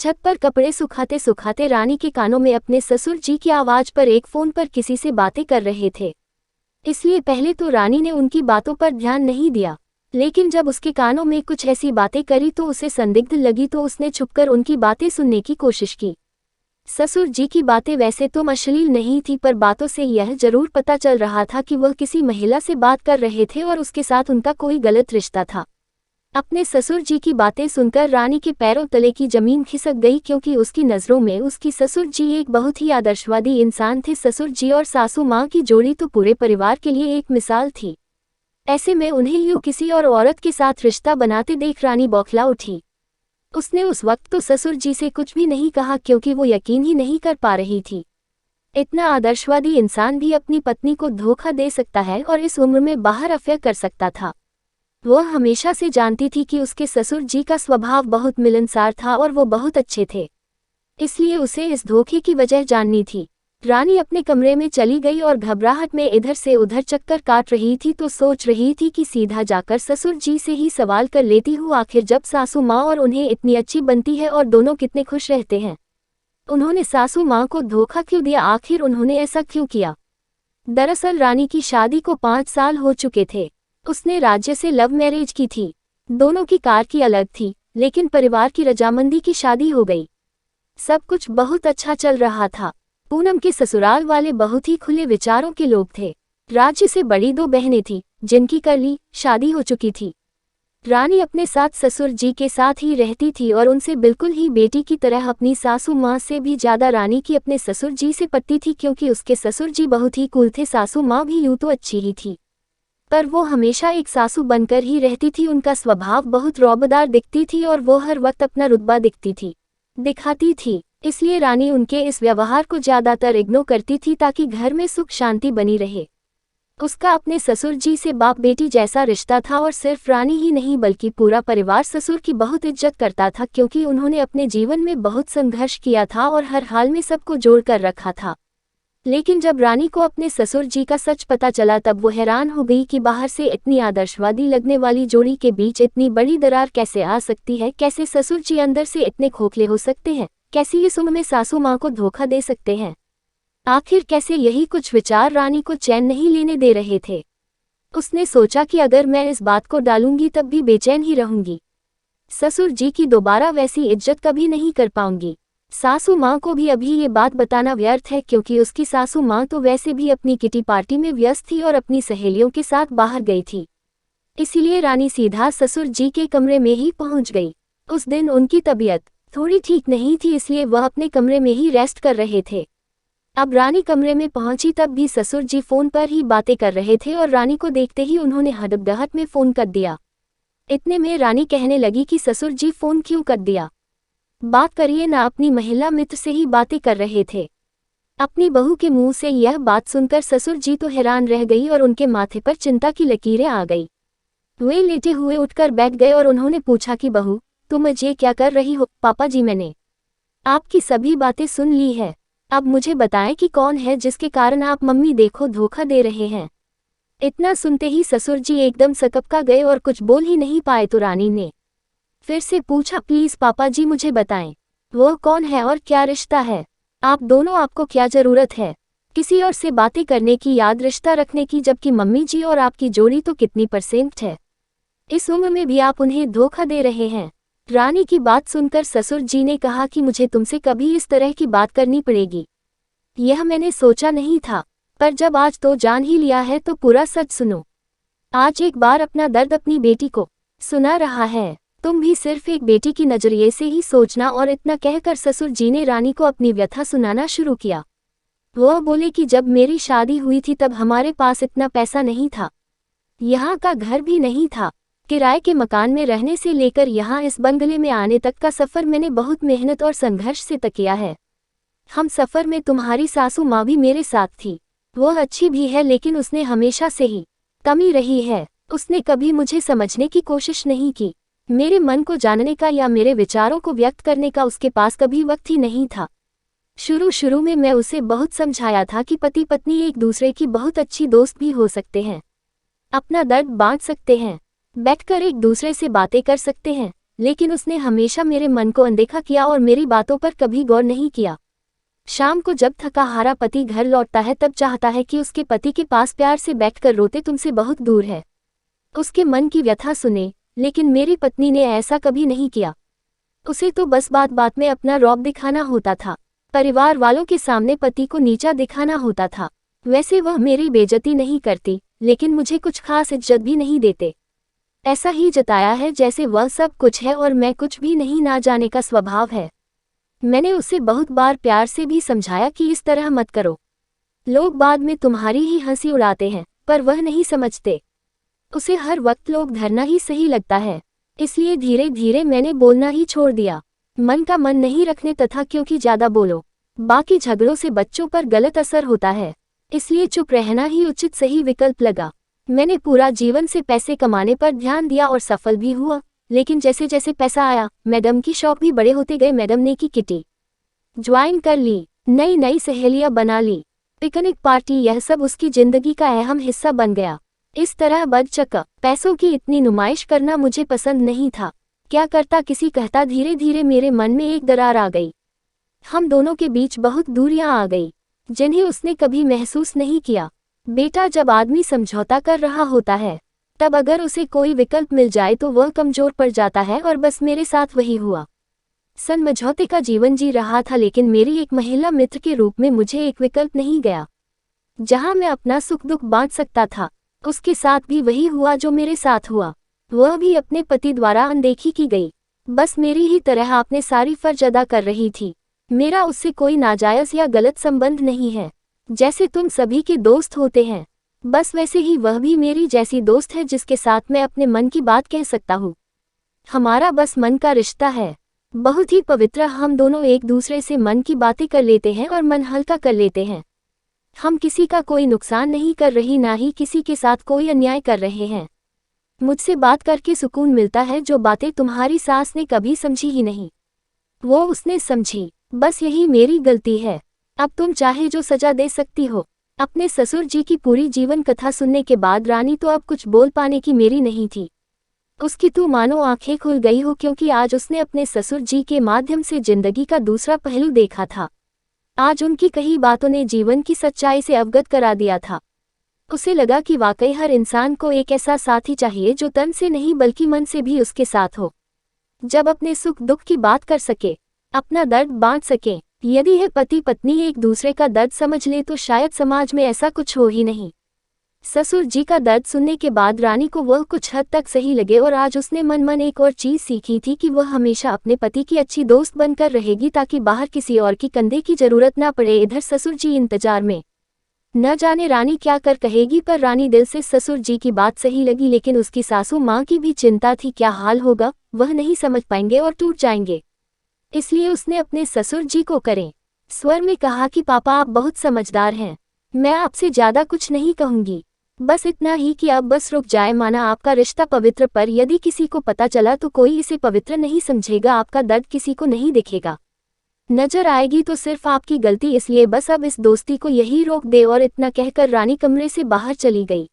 छत पर कपड़े सुखाते सुखाते रानी के कानों में अपने ससुर जी की आवाज पर एक फोन पर किसी से बातें कर रहे थे। इसलिए पहले तो रानी ने उनकी बातों पर ध्यान नहीं दिया, लेकिन जब उसके कानों में कुछ ऐसी बातें करी तो उसे संदिग्ध लगी, तो उसने छुपकर उनकी बातें सुनने की कोशिश की। ससुर जी की बातें वैसे तो अश्लील नहीं थी, पर बातों से यह जरूर पता चल रहा था कि वह किसी महिला से बात कर रहे थे और उसके साथ उनका कोई गलत रिश्ता था। अपने ससुर जी की बातें सुनकर रानी के पैरों तले की जमीन खिसक गई, क्योंकि उसकी नज़रों में उसकी ससुर जी एक बहुत ही आदर्शवादी इंसान थे। ससुर जी और सासू माँ की जोड़ी तो पूरे परिवार के लिए एक मिसाल थी। ऐसे में उन्हें यूं किसी और औरत के साथ रिश्ता बनाते देख रानी बौखला उठी। उसने उस वक्त तो ससुर जी से कुछ भी नहीं कहा, क्योंकि वो यकीन ही नहीं कर पा रही थी इतना आदर्शवादी इंसान भी अपनी पत्नी को धोखा दे सकता है और इस उम्र में बाहर अफेयर कर सकता था। वह हमेशा से जानती थी कि उसके ससुर जी का स्वभाव बहुत मिलनसार था और वो बहुत अच्छे थे, इसलिए उसे इस धोखे की वजह जाननी थी। रानी अपने कमरे में चली गई और घबराहट में इधर से उधर चक्कर काट रही थी, तो सोच रही थी कि सीधा जाकर ससुर जी से ही सवाल कर लेती हूँ, आखिर जब सासू माँ और उन्हें इतनी अच्छी बनती है और दोनों कितने खुश रहते हैं, उन्होंने सासू माँ को धोखा क्यों दिया, आखिर उन्होंने ऐसा क्यों किया। दरअसल रानी की शादी को 5 साल हो चुके थे। उसने राज्य से लव मैरिज की थी। दोनों की कार की अलग थी, लेकिन परिवार की रजामंदी की शादी हो गई। सब कुछ बहुत अच्छा चल रहा था। पूनम के ससुराल वाले बहुत ही खुले विचारों के लोग थे। राज्य से बड़ी 2 बहनें थीं, जिनकी करली शादी हो चुकी थी। रानी अपने साथ ससुर जी के साथ ही रहती थी और उनसे बिल्कुल ही बेटी की तरह, अपनी सासू माँ से भी ज्यादा रानी की अपने ससुर जी से पटती थी, क्योंकि उसके ससुर जी बहुत ही कूल थे। सासू माँ भी यूं तो अच्छी ही थी, पर वो हमेशा एक सासू बनकर ही रहती थी। उनका स्वभाव बहुत रौबदार दिखती थी और वो हर वक्त अपना रुतबा दिखाती थी। इसलिए रानी उनके इस व्यवहार को ज्यादातर इग्नोर करती थी, ताकि घर में सुख शांति बनी रहे। उसका अपने ससुर जी से बाप बेटी जैसा रिश्ता था और सिर्फ रानी ही नहीं बल्कि पूरा परिवार ससुर की बहुत इज्जत करता था, क्योंकि उन्होंने अपने जीवन में बहुत संघर्ष किया था और हर हाल में सबको जोड़ कर रखा था। लेकिन जब रानी को अपने ससुर जी का सच पता चला, तब वो हैरान हो गई कि बाहर से इतनी आदर्शवादी लगने वाली जोड़ी के बीच इतनी बड़ी दरार कैसे आ सकती है। कैसे ससुर जी अंदर से इतने खोखले हो सकते हैं, कैसी इस उम्र में सासू माँ को धोखा दे सकते हैं। आखिर कैसे, यही कुछ विचार रानी को चैन नहीं लेने दे रहे थे। उसने सोचा कि अगर मैं इस बात को डालूंगी तब भी बेचैन ही रहूंगी। ससुर जी की दोबारा वैसी इज्जत कभी नहीं कर पाऊंगी। सासू माँ को भी अभी ये बात बताना व्यर्थ है, क्योंकि उसकी सासू माँ तो वैसे भी अपनी किटी पार्टी में व्यस्त थी और अपनी सहेलियों के साथ बाहर गई थी। इसीलिए रानी सीधा ससुर जी के कमरे में ही पहुंच गई। उस दिन उनकी तबीयत थोड़ी ठीक नहीं थी, इसलिए वह अपने कमरे में ही रेस्ट कर रहे थे। अब रानी कमरे में पहुंची तब भी ससुर जी फोन पर ही बातें कर रहे थे और रानी को देखते ही उन्होंने हड़बड़ाहट में फोन कर दिया। इतने में रानी कहने लगी कि ससुर जी फोन क्यों कर दिया, बात करिए ना। अपनी महिला मित्र से ही बातें कर रहे थे। अपनी बहू के मुंह से यह बात सुनकर ससुर जी तो हैरान रह गई और उनके माथे पर चिंता की लकीरें आ गई। वे लेटे हुए उठकर बैठ गए और उन्होंने पूछा कि बहू, तुम ये क्या कर रही हो। पापा जी, मैंने आपकी सभी बातें सुन ली है। अब मुझे बताएं कि कौन है जिसके कारण आप मम्मी देखो धोखा दे रहे हैं। इतना सुनते ही ससुर जी एकदम सकपका गए और कुछ बोल ही नहीं पाए, तो रानी ने फिर से पूछा, प्लीज पापा जी मुझे बताएं, वो कौन है और क्या रिश्ता है। आप दोनों, आपको क्या जरूरत है किसी और से बातें करने की, याद रिश्ता रखने की, जबकि मम्मी जी और आपकी जोड़ी तो कितनी परसेंट है। इस उम्र में भी आप उन्हें धोखा दे रहे हैं। रानी की बात सुनकर ससुर जी ने कहा कि मुझे तुमसे कभी इस तरह की बात करनी पड़ेगी, यह मैंने सोचा नहीं था, पर जब आज तो जान ही लिया है तो पूरा सच सुनो। आज एक बार अपना दर्द अपनी बेटी को सुना रहा है, तुम भी सिर्फ एक बेटी की नजरिए से ही सोचना। और इतना कहकर ससुर जी ने रानी को अपनी व्यथा सुनाना शुरू किया। वह बोले कि जब मेरी शादी हुई थी तब हमारे पास इतना पैसा नहीं था, यहाँ का घर भी नहीं था। किराए के मकान में रहने से लेकर यहाँ इस बंगले में आने तक का सफ़र मैंने बहुत मेहनत और संघर्ष से तय किया है। हम सफ़र में तुम्हारी सासू माँ भी मेरे साथ थी। वह अच्छी भी है, लेकिन उसने हमेशा से ही कमी रही है। उसने कभी मुझे समझने की कोशिश नहीं की। मेरे मन को जानने का या मेरे विचारों को व्यक्त करने का उसके पास कभी वक्त ही नहीं था। शुरू में मैं उसे बहुत समझाया था कि पति पत्नी एक दूसरे की बहुत अच्छी दोस्त भी हो सकते हैं, अपना दर्द बांट सकते हैं, बैठकर एक दूसरे से बातें कर सकते हैं, लेकिन उसने हमेशा मेरे मन को अनदेखा किया और मेरी बातों पर कभी गौर नहीं किया। शाम को जब थका हारा पति घर लौटता है तब चाहता है कि उसके पति के पास प्यार से बैठकर रोते तुमसे बहुत दूर है, उसके मन की व्यथा सुने, लेकिन मेरी पत्नी ने ऐसा कभी नहीं किया। उसे तो बस बात बात में अपना रौब दिखाना होता था, परिवार वालों के सामने पति को नीचा दिखाना होता था। वैसे वह मेरी बेइज्जती नहीं करती, लेकिन मुझे कुछ खास इज्जत भी नहीं देते। ऐसा ही जताया है जैसे वह सब कुछ है और मैं कुछ भी नहीं, ना जाने का स्वभाव है। मैंने उसे बहुत बार प्यार से भी समझाया कि इस तरह मत करो, लोग बाद में तुम्हारी ही हंसी उड़ाते हैं, पर वह नहीं समझते। उसे हर वक्त लोग धरना ही सही लगता है, इसलिए धीरे धीरे मैंने बोलना ही छोड़ दिया। मन का मन नहीं रखने तथा क्योंकि ज्यादा बोलो बाकी झगड़ों से बच्चों पर गलत असर होता है, इसलिए चुप रहना ही उचित सही विकल्प लगा। मैंने पूरा जीवन से पैसे कमाने पर ध्यान दिया और सफल भी हुआ, लेकिन जैसे जैसे पैसा आया मैडम की शौक भी बड़े होते गए। मैडम ने की किटी ज्वाइन कर ली, नई नई सहेलियां बना ली, पिकनिक पार्टी, यह सब उसकी जिंदगी का अहम हिस्सा बन गया। इस तरह बदचक पैसों की इतनी नुमाइश करना मुझे पसंद नहीं था। क्या करता किसी कहता। धीरे धीरे मेरे मन में एक दरार आ गई, हम दोनों के बीच बहुत दूरियां आ गई, जिन्हें उसने कभी महसूस नहीं किया। बेटा, जब आदमी समझौता कर रहा होता है तब अगर उसे कोई विकल्प मिल जाए तो वह कमजोर पड़ जाता है, और बस मेरे साथ वही हुआ। समझौते का जीवन जी रहा था, लेकिन मेरी एक महिला मित्र के रूप में मुझे एक विकल्प नहीं गया जहां मैं अपना सुख दुख बांट सकता था। उसके साथ भी वही हुआ जो मेरे साथ हुआ, वह भी अपने पति द्वारा अनदेखी की गई। बस मेरी ही तरह आपने सारी फर्ज अदा कर रही थी। मेरा उससे कोई नाजायज या गलत संबंध नहीं है। जैसे तुम सभी के दोस्त होते हैं, बस वैसे ही वह भी मेरी जैसी दोस्त है जिसके साथ मैं अपने मन की बात कह सकता हूँ। हमारा बस मन का रिश्ता है, बहुत ही पवित्र। हम दोनों एक दूसरे से मन की बातें कर लेते हैं और मन हल्का कर लेते हैं। हम किसी का कोई नुकसान नहीं कर रही, ना ही किसी के साथ कोई अन्याय कर रहे हैं। मुझसे बात करके सुकून मिलता है। जो बातें तुम्हारी सास ने कभी समझी ही नहीं, वो उसने समझी। बस यही मेरी गलती है। अब तुम चाहे जो सजा दे सकती हो। अपने ससुर जी की पूरी जीवन कथा सुनने के बाद रानी तो अब कुछ बोल पाने की मेरी नहीं थी। उसकी तो मानो आंखें खुल गई हो, क्योंकि आज उसने अपने ससुर जी के माध्यम से जिंदगी का दूसरा पहलू देखा था। आज उनकी कही बातों ने जीवन की सच्चाई से अवगत करा दिया था। उसे लगा कि वाकई हर इंसान को एक ऐसा साथी चाहिए जो तन से नहीं बल्कि मन से भी उसके साथ हो, जब अपने सुख दुख की बात कर सके, अपना दर्द बांट सके। यदि यह पति पत्नी एक दूसरे का दर्द समझ ले तो शायद समाज में ऐसा कुछ हो ही नहीं। ससुर जी का दर्द सुनने के बाद रानी को वह कुछ हद तक सही लगे, और आज उसने मन मन एक और चीज सीखी थी कि वह हमेशा अपने पति की अच्छी दोस्त बनकर रहेगी, ताकि बाहर किसी और की कंधे की जरूरत ना पड़े। इधर ससुर जी इंतजार में, न जाने रानी क्या कर कहेगी, पर रानी दिल से ससुर जी की बात सही लगी। लेकिन उसकी सासू माँ की भी चिंता थी, क्या हाल होगा, वह नहीं समझ पाएंगे और टूट जाएंगे। इसलिए उसने अपने ससुर जी को करें स्वर में कहा कि पापा, आप बहुत समझदार हैं, मैं आपसे ज्यादा कुछ नहीं कहूंगी, बस इतना ही कि अब बस रुक जाए। माना आपका रिश्ता पवित्र, पर यदि किसी को पता चला तो कोई इसे पवित्र नहीं समझेगा। आपका दर्द किसी को नहीं दिखेगा, नजर आएगी तो सिर्फ आपकी गलती, इसलिए बस अब इस दोस्ती को यही रोक दे। और इतना कहकर रानी कमरे से बाहर चली गई।